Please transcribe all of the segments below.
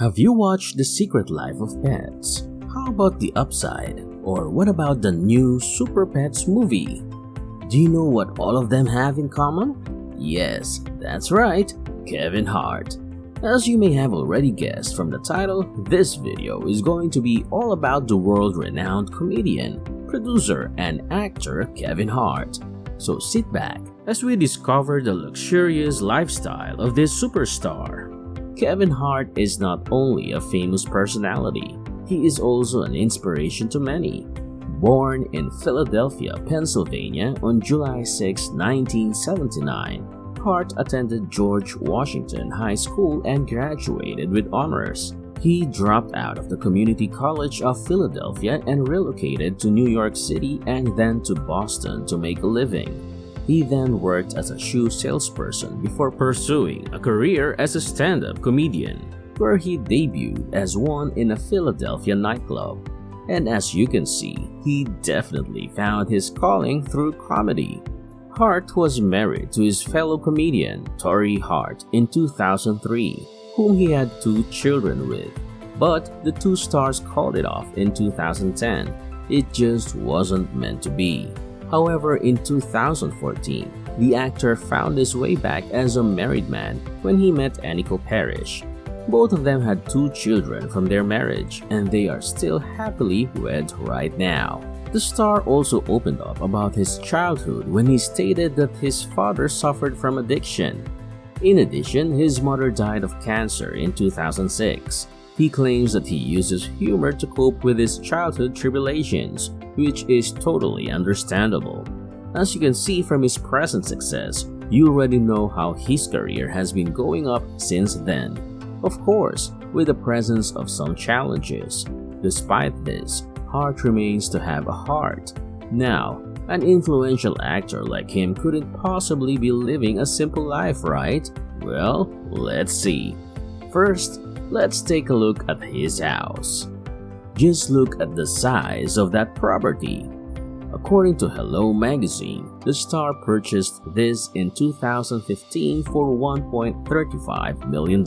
Have you watched The Secret Life of Pets? How about the upside? Or what about the new Super Pets movie? Do you know what all of them have in common? Yes, that's right, Kevin Hart. As you may have already guessed from the title, this video is going to be all about the world-renowned comedian, producer, and actor Kevin Hart. So sit back as we discover the luxurious lifestyle of this superstar. Kevin Hart is not only a famous personality, he is also an inspiration to many. Born in Philadelphia, Pennsylvania on July 6, 1979, Hart attended George Washington High School and graduated with honors. He dropped out of the Community College of Philadelphia and relocated to New York City and then to Boston to make a living. He then worked as a shoe salesperson before pursuing a career as a stand-up comedian, where he debuted as one in a Philadelphia nightclub. And as you can see, he definitely found his calling through comedy. Hart was married to his fellow comedian, Torrey Hart, in 2003, whom he had 2 children with. But the two stars called it off in 2010. It just wasn't meant to be. However, in 2014, the actor found his way back as a married man when he met Aniko Parrish. Both of them had 2 children from their marriage, and they are still happily wed right now. The star also opened up about his childhood when he stated that his father suffered from addiction. In addition, his mother died of cancer in 2006. He claims that he uses humor to cope with his childhood tribulations, which is totally understandable. As you can see from his present success, you already know how his career has been going up since then. Of course, with the presence of some challenges. Despite this, Hart remains to have a heart. Now, an influential actor like him couldn't possibly be living a simple life, right? Well, let's see. First, let's take a look at his house. Just look at the size of that property. According to Hello magazine, the star purchased this in 2015 for $1.35 million.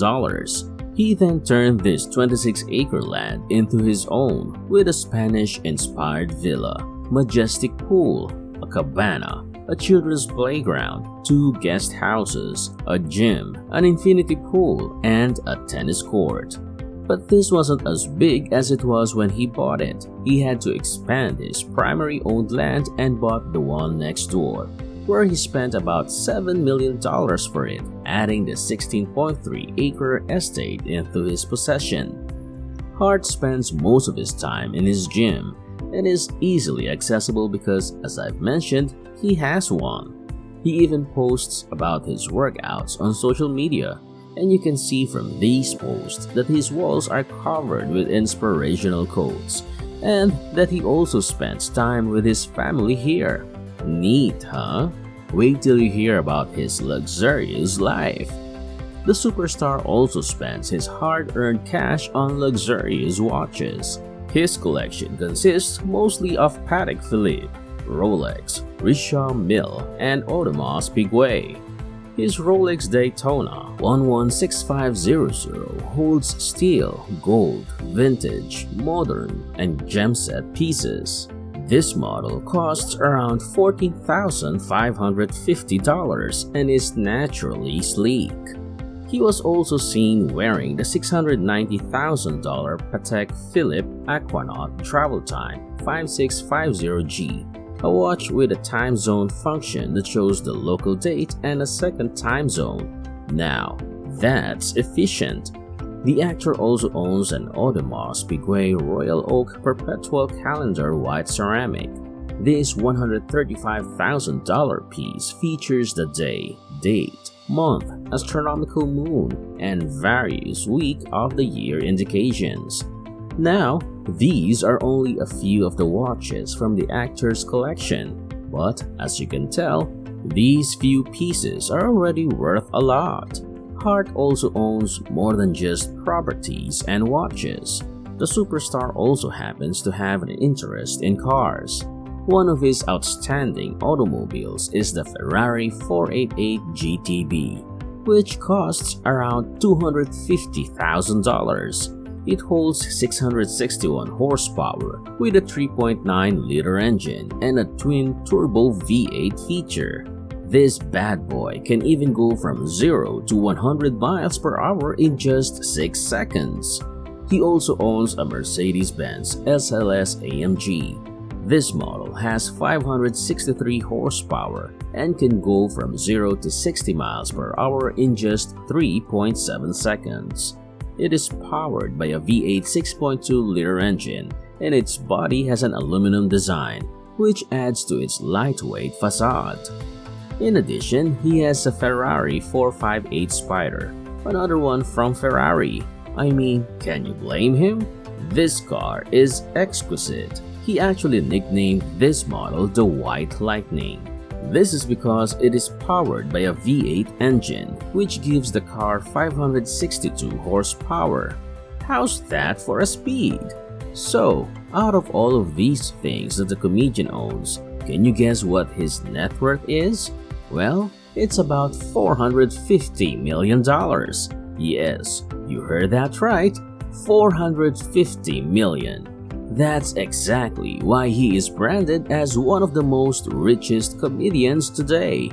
He then turned this 26-acre land into his own with a Spanish-inspired villa, majestic pool, a cabana, a children's playground, 2 guest houses, a gym, an infinity pool, and a tennis court. But this wasn't as big as it was when he bought it. He had to expand his primary owned land and bought the one next door, where he spent about $7 million for it, adding the 16.3-acre estate into his possession. Hart spends most of his time in his gym and is easily accessible because, as I've mentioned, he has one. He even posts about his workouts on social media, and you can see from these posts that his walls are covered with inspirational quotes, and that he also spends time with his family here. Neat, huh? Wait till you hear about his luxurious life. The superstar also spends his hard-earned cash on luxurious watches. His collection consists mostly of Patek Philippe, Rolex, Richard Mille, and Audemars Piguet. His Rolex Daytona 116500 holds steel, gold, vintage, modern, and gem-set pieces. This model costs around $14,550 and is naturally sleek. He was also seen wearing the $690,000 Patek Philippe Aquanaut Travel Time 5650G, a watch with a time zone function that shows the local date and a second time zone. Now, that's efficient. The actor also owns an Audemars Piguet Royal Oak Perpetual Calendar white ceramic. This $135,000 piece features the day, date, month, astronomical moon, and various week of the year indications. Now, these are only a few of the watches from the actor's collection, but as you can tell, these few pieces are already worth a lot. Hart also owns more than just properties and watches. The superstar also happens to have an interest in cars. One of his outstanding automobiles is the Ferrari 488 GTB. which costs around $250,000. It holds 661 horsepower with a 3.9-liter engine and a twin-turbo V8 feature. This bad boy can even go from 0 to 100 miles per hour in just 6 seconds. He also owns a Mercedes-Benz SLS AMG. This model has 563 horsepower and can go from 0 to 60 miles per hour in just 3.7 seconds. It is powered by a V8 6.2-liter engine, and its body has an aluminum design, which adds to its lightweight facade. In addition, he has a Ferrari 458 Spider, another one from Ferrari. I mean, can you blame him? This car is exquisite. He actually nicknamed this model the White Lightning. This is because it is powered by a V8 engine, which gives the car 562 horsepower. How's that for a speed? So, out of all of these things that the comedian owns, can you guess what his net worth is? Well, it's about $450 million. Yes, you heard that right, $450 million. That's exactly why he is branded as one of the most richest comedians today.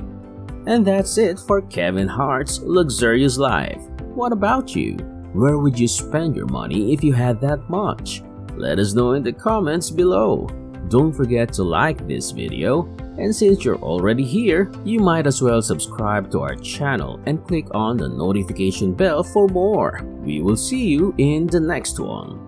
And that's it for Kevin Hart's luxurious life. What about you? Where would you spend your money if you had that much? Let us know in the comments below. Don't forget to like this video, and since you're already here, you might as well subscribe to our channel and click on the notification bell for more. We will see you in the next one.